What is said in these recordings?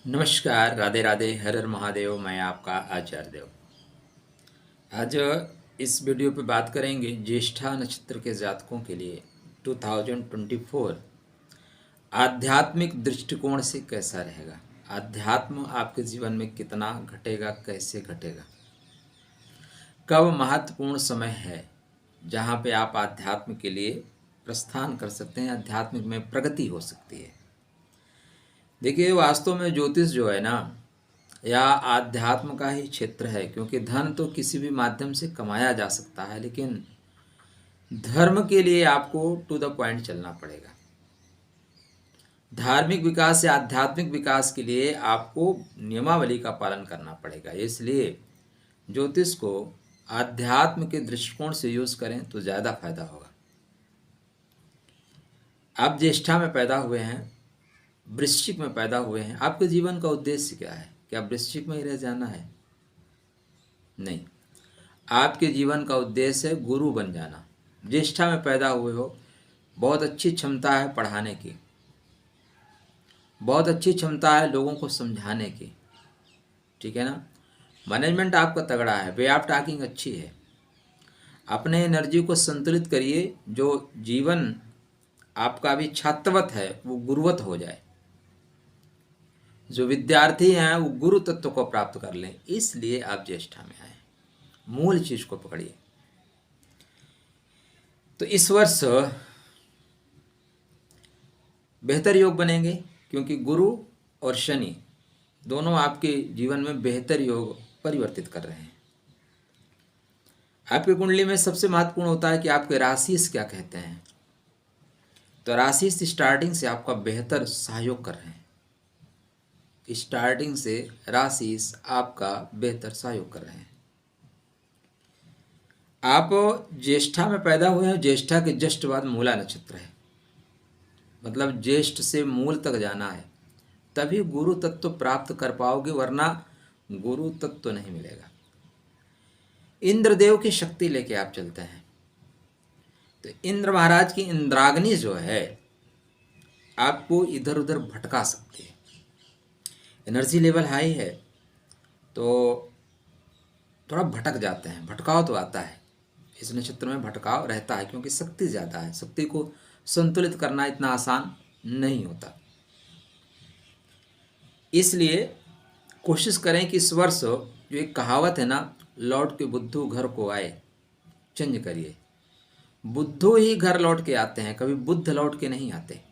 नमस्कार, राधे राधे, हर हर महादेव। मैं आपका आचार्य देव। आज इस वीडियो पे बात करेंगे ज्येष्ठा नक्षत्र के जातकों के लिए 2024 आध्यात्मिक दृष्टिकोण से कैसा रहेगा। आध्यात्म आपके जीवन में कितना घटेगा, कैसे घटेगा, कब महत्वपूर्ण समय है जहाँ पे आप आध्यात्म के लिए प्रस्थान कर सकते हैं, आध्यात्मिक में प्रगति हो सकती है। देखिए, वास्तव में ज्योतिष जो है ना, या आध्यात्म का ही क्षेत्र है, क्योंकि धन तो किसी भी माध्यम से कमाया जा सकता है, लेकिन धर्म के लिए आपको टू द पॉइंट चलना पड़ेगा। धार्मिक विकास या आध्यात्मिक विकास के लिए आपको नियमावली का पालन करना पड़ेगा। इसलिए ज्योतिष को आध्यात्म के दृष्टिकोण से यूज करें तो ज़्यादा फायदा होगा। आप ज्येष्ठा में पैदा हुए हैं, वृश्चिक में पैदा हुए हैं, आपके जीवन का उद्देश्य क्या है? क्या वृश्चिक में ही रह जाना है? नहीं, आपके जीवन का उद्देश्य है गुरु बन जाना। ज्येष्ठा में पैदा हुए हो, बहुत अच्छी क्षमता है पढ़ाने की, बहुत अच्छी क्षमता है लोगों को समझाने की, ठीक है ना। मैनेजमेंट आपका तगड़ा है, वे ऑफ टॉकिंग अच्छी है। अपने एनर्जी को संतुलित करिए, जो जीवन आपका भी छात्रवत है वो गुरुवत हो जाए। जो विद्यार्थी हैं वो गुरु तत्व को प्राप्त कर लें, इसलिए आप ज्येष्ठा में आए। मूल चीज को पकड़िए। तो इस वर्ष बेहतर योग बनेंगे, क्योंकि गुरु और शनि दोनों आपके जीवन में बेहतर योग परिवर्तित कर रहे हैं। आपकी कुंडली में सबसे महत्वपूर्ण होता है कि आपके राशिस क्या कहते हैं। तो राशिस स्टार्टिंग से आपका बेहतर सहयोग कर रहे हैं। स्टार्टिंग से राशिस आपका बेहतर सहयोग कर रहे हैं। आप ज्येष्ठा में पैदा हुए हैं, ज्येष्ठा के जस्ट बाद मूला नक्षत्र है, मतलब ज्येष्ठ से मूल तक जाना है, तभी गुरु तत्व प्राप्त कर पाओगे, वरना गुरु तत्व नहीं मिलेगा। इंद्रदेव की शक्ति लेके आप चलते हैं, तो इंद्र महाराज की इंद्राग्नि जो है आपको इधर उधर भटका सकती है। एनर्जी लेवल हाई है तो थोड़ा भटक जाते हैं, भटकाव तो आता है। इस नक्षत्र में भटकाव रहता है, क्योंकि शक्ति ज़्यादा है। शक्ति को संतुलित करना इतना आसान नहीं होता। इसलिए कोशिश करें कि इस वर्ष जो एक कहावत है ना, लौट के बुद्धू घर को आए, चेंज करिए। बुद्धू ही घर लौट के आते हैं, कभी बुद्ध लौट के नहीं आते।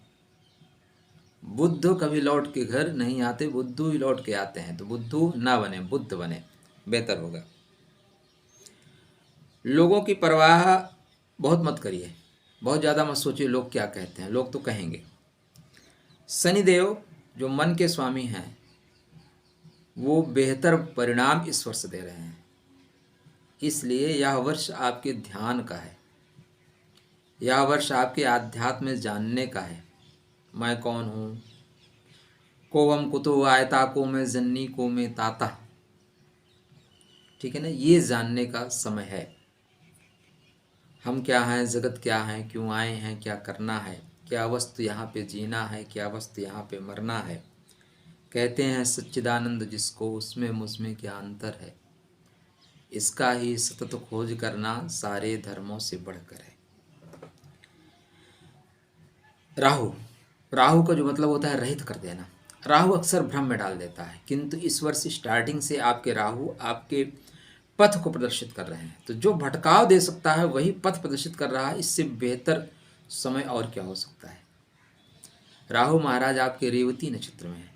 बुद्ध कभी लौट के घर नहीं आते, बुद्धू ही लौट के आते हैं। तो बुद्धू ना बने, बुद्ध बने, बेहतर होगा। लोगों की परवाह बहुत मत करिए, बहुत ज़्यादा मत सोचिए लोग क्या कहते हैं, लोग तो कहेंगे। शनिदेव जो मन के स्वामी हैं वो बेहतर परिणाम इस वर्ष दे रहे हैं, इसलिए यह वर्ष आपके ध्यान का है, यह वर्ष आपके आध्यात्म में जानने का है। मैं कौन हूँ, कोवम कुतो आयता को मैं जन्नी को मैं ताता, ठीक है ना। ये जानने का समय है, हम क्या हैं, जगत क्या है, क्यों आए हैं, क्या करना है, क्या वस्तु यहाँ पे जीना है, क्या वस्तु यहाँ पे मरना है। कहते हैं सच्चिदानंद जिसको, उसमें मुझमें क्या अंतर है, इसका ही सतत खोज करना सारे धर्मों से बढ़कर है। राहु, राहु का जो मतलब होता है रहित कर देना। राहु अक्सर भ्रम में डाल देता है, किंतु इस वर्ष स्टार्टिंग से आपके राहु आपके पथ को प्रदर्शित कर रहे हैं। तो जो भटकाव दे सकता है वही पथ प्रदर्शित कर रहा है, इससे बेहतर समय और क्या हो सकता है। राहु महाराज आपके रेवती नक्षत्र में है।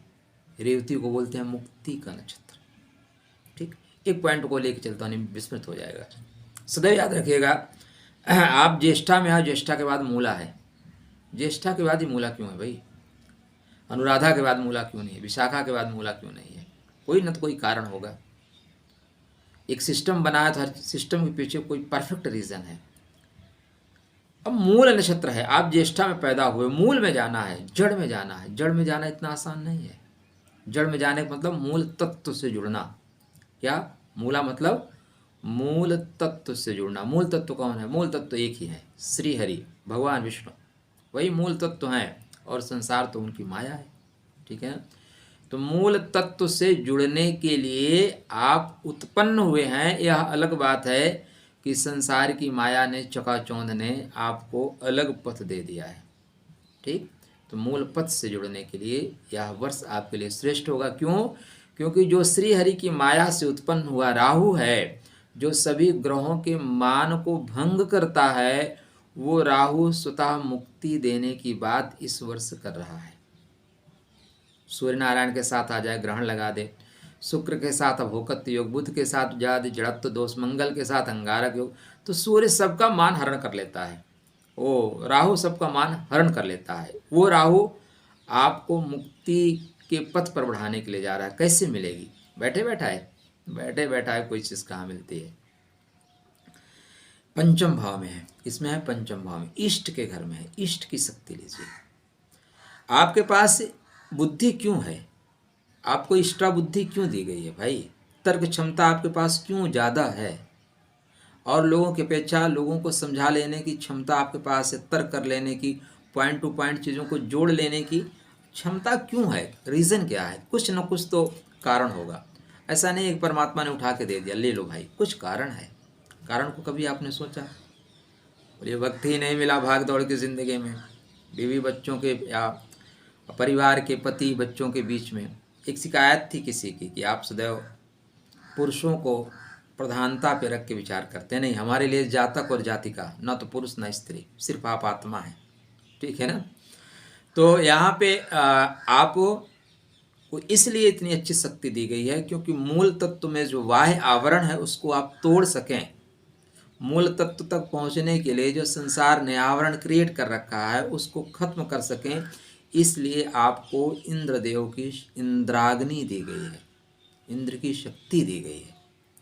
रेवती को बोलते हैं मुक्ति का नक्षत्र, ठीक। एक पॉइंट को लेकर चलता हूँ, विस्मृत हो जाएगा। सदैव याद रखिएगा, आप ज्येष्ठा में आओ, ज्येष्ठा के बाद मूला है। ज्येष्ठा के बाद ही मूला क्यों है भाई? अनुराधा के बाद मूला क्यों नहीं है? विशाखा के बाद मूला क्यों नहीं है? कोई न तो कोई कारण होगा। एक सिस्टम बना है तो हर सिस्टम के पीछे कोई परफेक्ट रीज़न है। अब मूल नक्षत्र है, आप ज्येष्ठा में पैदा हुए, मूल में जाना है, जड़ में जाना है। जड़ में जाना इतना आसान नहीं है। जड़ में जाने का मतलब मूल तत्व से जुड़ना। क्या मूला मतलब? मूल तत्व से जुड़ना। मूल तत्व कौन है? मूल तत्व एक ही है, श्री हरि भगवान विष्णु, वही मूल तत्व हैं, और संसार तो उनकी माया है, ठीक है। तो मूल तत्व से जुड़ने के लिए आप उत्पन्न हुए हैं, यह अलग बात है कि संसार की माया ने, चकाचौंध ने आपको अलग पथ दे दिया है। ठीक, तो मूल पथ से जुड़ने के लिए यह वर्ष आपके लिए श्रेष्ठ होगा। क्यों? क्योंकि जो श्री हरि की माया से उत्पन्न हुआ राहु है, जो सभी ग्रहों के मान को भंग करता है, वो राहु स्वतः मुक्ति देने की बात इस वर्ष कर रहा है। सूर्य नारायण के साथ आ जाए, ग्रहण लगा दे, शुक्र के साथ अभोक्तृ योग, बुध के साथ जाद जड़त्व दोष, मंगल के साथ अंगारक योग, तो सूर्य सबका मान हरण कर लेता है, वो राहु सबका मान हरण कर लेता है। वो राहु आपको मुक्ति के पथ पर बढ़ाने के लिए जा रहा है। कैसे मिलेगी? बैठे बैठा है, बैठे बैठा है, कोई चीज़ कहाँ मिलती है। पंचम भाव में है, इसमें है पंचम भाव में, इष्ट के घर में है। इष्ट की शक्ति लीजिए। आपके पास बुद्धि क्यों है? आपको इष्टा बुद्धि क्यों दी गई है भाई? तर्क क्षमता आपके पास क्यों ज़्यादा है? और लोगों की अपेक्षा लोगों को समझा लेने की क्षमता आपके पास है, तर्क कर लेने की, पॉइंट टू पॉइंट चीज़ों को जोड़ लेने की क्षमता क्यों है? रीज़न क्या है? कुछ न कुछ तो कारण होगा। ऐसा नहीं एक परमात्मा ने उठा के दे दिया, ले लो भाई, कुछ कारण है। कारण को कभी आपने सोचा? बोलिए वक्त ही नहीं मिला भाग दौड़ की ज़िंदगी में, बीवी बच्चों के या परिवार के, पति बच्चों के बीच में एक शिकायत थी किसी की कि आप सदैव पुरुषों को प्रधानता पे रख के विचार करते हैं। नहीं, हमारे लिए जातक और जातिका, ना तो पुरुष ना स्त्री, सिर्फ आप आत्मा है। ठीक है ना? तो यहाँ पे आपको इसलिए इतनी अच्छी शक्ति दी गई है क्योंकि मूल तत्व में जो बाह्य आवरण है उसको आप तोड़ सकें। मूल तत्व तक पहुँचने के लिए जो संसार ने आवरण क्रिएट कर रखा है उसको खत्म कर सकें, इसलिए आपको इंद्रदेव की इंद्राग्नि दी गई है, इंद्र की शक्ति दी गई है।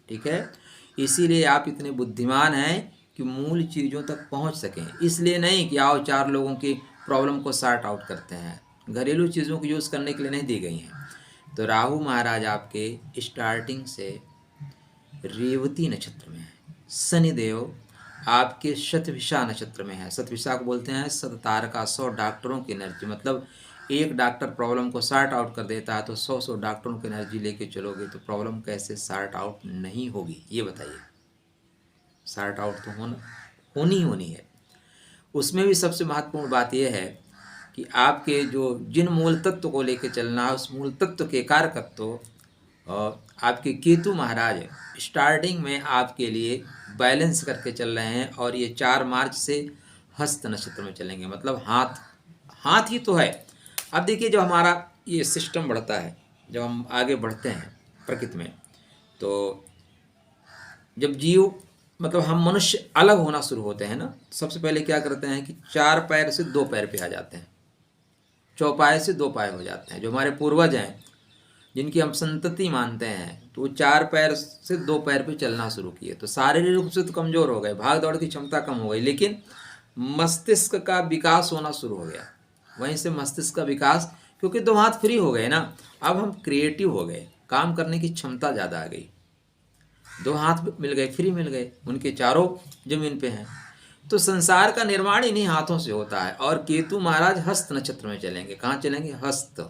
ठीक है, इसीलिए आप इतने बुद्धिमान हैं कि मूल चीज़ों तक पहुंच सकें। इसलिए नहीं कि आओ चार लोगों की प्रॉब्लम को सॉर्ट आउट करते हैं, घरेलू चीज़ों को यूज़ करने के लिए नहीं दी गई हैं। तो राहु महाराज आपके स्टार्टिंग से रेवती नक्षत्र में है, शनिदेव आपके शतभिषा नक्षत्र में है। शतभिषा को बोलते हैं शततारका, 100 डॉक्टरों की एनर्जी। मतलब एक डॉक्टर प्रॉब्लम को सॉर्ट आउट कर देता है तो 100 डॉक्टरों की एनर्जी लेके चलोगे तो प्रॉब्लम कैसे सॉर्ट आउट नहीं होगी, ये बताइए। सॉर्ट आउट तो होनी है। उसमें भी सबसे महत्वपूर्ण बात यह है कि आपके जो जिन मूल तत्व को लेके चलना है उस मूल तत्व के कारकत्व आपके केतु महाराज स्टार्टिंग में आपके लिए बैलेंस करके चल रहे हैं और ये 4 मार्च से हस्त नक्षत्र में चलेंगे। मतलब हाथ ही तो है। अब देखिए जब हमारा ये सिस्टम बढ़ता है, जब हम आगे बढ़ते हैं प्रकृति में, तो जब जीव मतलब हम मनुष्य अलग होना शुरू होते हैं ना, सबसे पहले क्या करते हैं कि 4 पैर से 2 पैर पे आ जाते हैं, चौपाए से 2 पाए हो जाते हैं। जो हमारे पूर्वज हैं जिनकी हम संतति मानते हैं, तो वो 4 पैर से 2 पैर पे चलना शुरू किए। तो शारीरिक रूप से तो कमज़ोर हो गए, भाग दौड़ की क्षमता कम हो गई, लेकिन मस्तिष्क का विकास होना शुरू हो गया। वहीं से मस्तिष्क का विकास, क्योंकि 2 हाथ फ्री हो गए ना, अब हम क्रिएटिव हो गए, काम करने की क्षमता ज़्यादा आ गई। 2 हाथ मिल गए, फ्री मिल गए, उनके चारों जमीन पे हैं। तो संसार का निर्माण इन्हीं हाथों से होता है। और केतु महाराज हस्त नक्षत्र में चलेंगे। कहाँ चलेंगे? हस्त।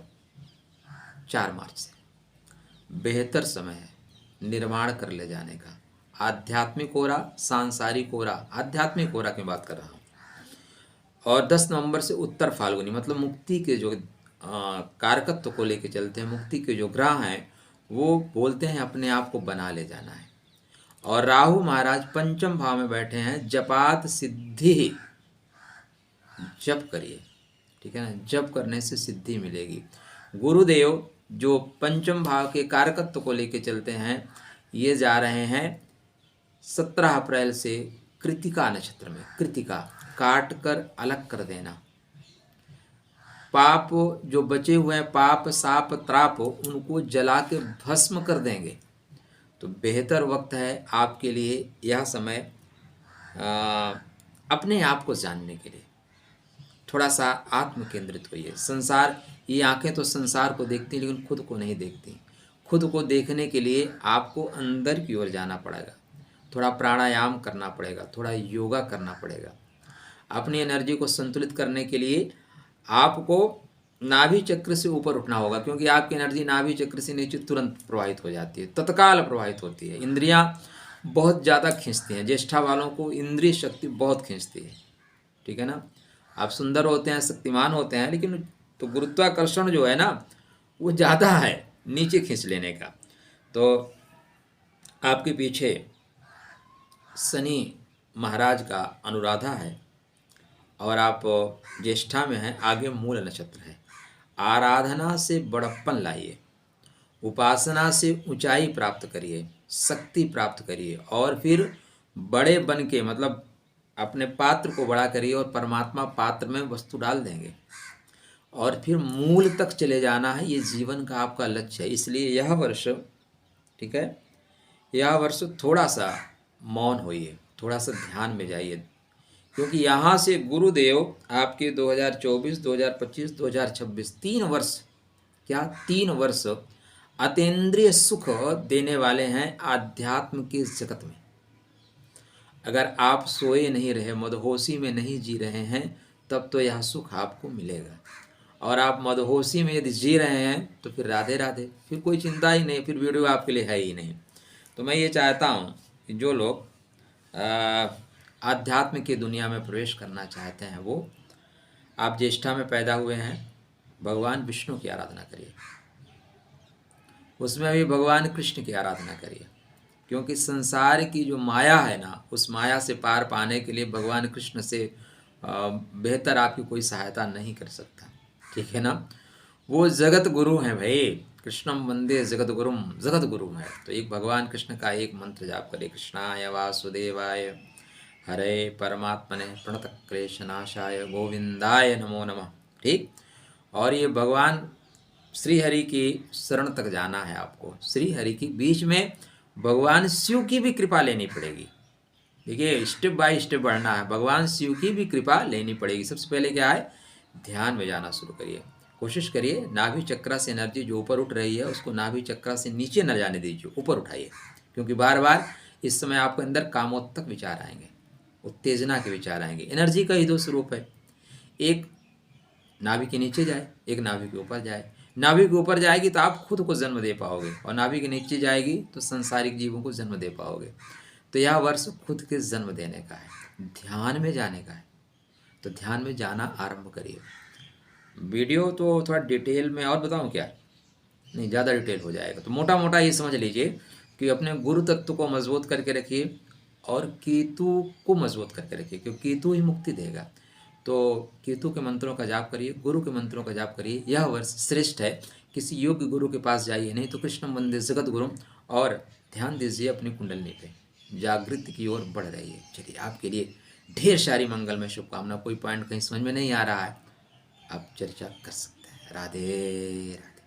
4 मार्च से बेहतर समय है निर्माण कर ले जाने का। आध्यात्मिक ओरा, सांसारिक ओरा, आध्यात्मिक ओरा की बात कर रहा हूँ। और 10 नवंबर से उत्तर फाल्गुनी, मतलब मुक्ति के जो कारकत्व को लेके चलते हैं, मुक्ति के जो ग्रह हैं वो बोलते हैं अपने आप को बना ले जाना है। और राहु महाराज पंचम भाव में बैठे हैं, जपात सिद्धि, जप करिए। ठीक है ना, जप करने से सिद्धि मिलेगी। गुरुदेव जो पंचम भाव के कारकत्व को लेके चलते हैं, ये जा रहे हैं 17 अप्रैल से कृतिका नक्षत्र में। कृतिका काट कर अलग कर देना, पाप जो बचे हुए हैं, पाप साप त्राप, उनको जला के भस्म कर देंगे। तो बेहतर वक्त है आपके लिए यह समय अपने आप को जानने के लिए। थोड़ा सा आत्म केंद्रित होइए। संसार, ये आंखें तो संसार को देखती हैं लेकिन खुद को नहीं देखती। खुद को देखने के लिए आपको अंदर की ओर जाना पड़ेगा, थोड़ा प्राणायाम करना पड़ेगा, थोड़ा योगा करना पड़ेगा। अपनी एनर्जी को संतुलित करने के लिए आपको नाभि चक्र से ऊपर उठना होगा, क्योंकि आपकी एनर्जी नाभि चक्र से नीचे तुरंत प्रवाहित हो जाती है, तत्काल प्रवाहित होती है। इंद्रियां बहुत ज़्यादा खींचती हैं, ज्येष्ठा वालों को इंद्रिय शक्ति बहुत खींचती है, ठीक है ना। आप सुंदर होते हैं, शक्तिमान होते हैं, लेकिन तो गुरुत्वाकर्षण जो है ना वो ज़्यादा है नीचे खींच लेने का। तो आपके पीछे शनि महाराज का अनुराधा है और आप ज्येष्ठा में हैं, आगे मूल नक्षत्र है। आराधना से बड़प्पन लाइए, उपासना से ऊंचाई प्राप्त करिए, शक्ति प्राप्त करिए, और फिर बड़े बन के मतलब अपने पात्र को बड़ा करिए और परमात्मा पात्र में वस्तु डाल देंगे, और फिर मूल तक चले जाना है। ये जीवन का आपका लक्ष्य है। इसलिए यह वर्ष, ठीक है, यह वर्ष थोड़ा सा मौन होइए, थोड़ा सा ध्यान में जाइए, क्योंकि यहाँ से गुरुदेव आपके 2024, 2025, 2026 3 वर्ष, क्या 3 वर्ष अतीन्द्रिय सुख देने वाले हैं आध्यात्म के जगत में। अगर आप सोए नहीं रहे, मदहोशी में नहीं जी रहे हैं, तब तो यह सुख आपको मिलेगा। और आप मदहोशी में यदि जी रहे हैं तो फिर राधे राधे, फिर कोई चिंता ही नहीं, फिर वीडियो आपके लिए है ही नहीं। तो मैं ये चाहता हूँ कि जो लोग आध्यात्म की दुनिया में प्रवेश करना चाहते हैं, वो आप ज्येष्ठा में पैदा हुए हैं, भगवान विष्णु की आराधना करिए, उसमें भी भगवान कृष्ण की आराधना करिए, क्योंकि संसार की जो माया है ना, उस माया से पार पाने के लिए भगवान कृष्ण से बेहतर आपकी कोई सहायता नहीं कर सकता, ठीक है ना। वो जगत गुरु हैं भाई, कृष्णम वंदे जगत गुरुम, जगत गुरु है। तो एक भगवान कृष्ण का एक मंत्र जाप करें, कृष्णाय वासुदेवाय हरे परमात्मने प्रणत क्लेशनाशाय गोविंदाय नमो नमः, ठीक। और ये भगवान श्री हरि की शरण तक जाना है आपको। श्री हरि की बीच में भगवान शिव की भी कृपा लेनी पड़ेगी। देखिए, स्टेप बाय स्टेप बढ़ना है, भगवान शिव की भी कृपा लेनी पड़ेगी। सबसे पहले क्या है, ध्यान में जाना शुरू करिए, कोशिश करिए नाभि चक्र से एनर्जी जो ऊपर उठ रही है उसको नाभि चक्र से नीचे न जाने दीजिए, ऊपर उठाइए, क्योंकि बार बार इस समय आपके अंदर कामोत्तक विचार आएंगे, उत्तेजना के विचार आएंगे। एनर्जी का ही दो स्वरूप है, एक नाभि के नीचे जाए, एक नाभि के ऊपर जाए। नाभि के ऊपर जाएगी तो आप खुद को जन्म दे पाओगे, और नाभि के नीचे जाएगी तो संसारिक जीवों को जन्म दे पाओगे। तो यह वर्ष खुद के जन्म देने का है, ध्यान में जाने का है। तो ध्यान में जाना आरंभ करिए। वीडियो तो थोड़ा डिटेल में और बताऊं क्या, नहीं ज़्यादा डिटेल हो जाएगा, तो मोटा मोटा ये समझ लीजिए कि अपने गुरु तत्व को मजबूत करके रखिए और केतु को मजबूत करके रखिए, क्योंकि केतु ही मुक्ति देगा। तो केतु के मंत्रों का जाप करिए, गुरु के मंत्रों का जाप करिए। यह वर्ष श्रेष्ठ है, किसी योग्य गुरु के पास जाइए, नहीं तो कृष्ण वंदे जगत गुरु, और ध्यान दीजिए अपनी कुंडलनी पे, जागृति की ओर बढ़ रही है। चलिए, आपके लिए ढेर सारी मंगलमय शुभकामना। कोई पॉइंट कहीं समझ में नहीं आ रहा है, आप चर्चा कर सकते हैं। राधे राधे।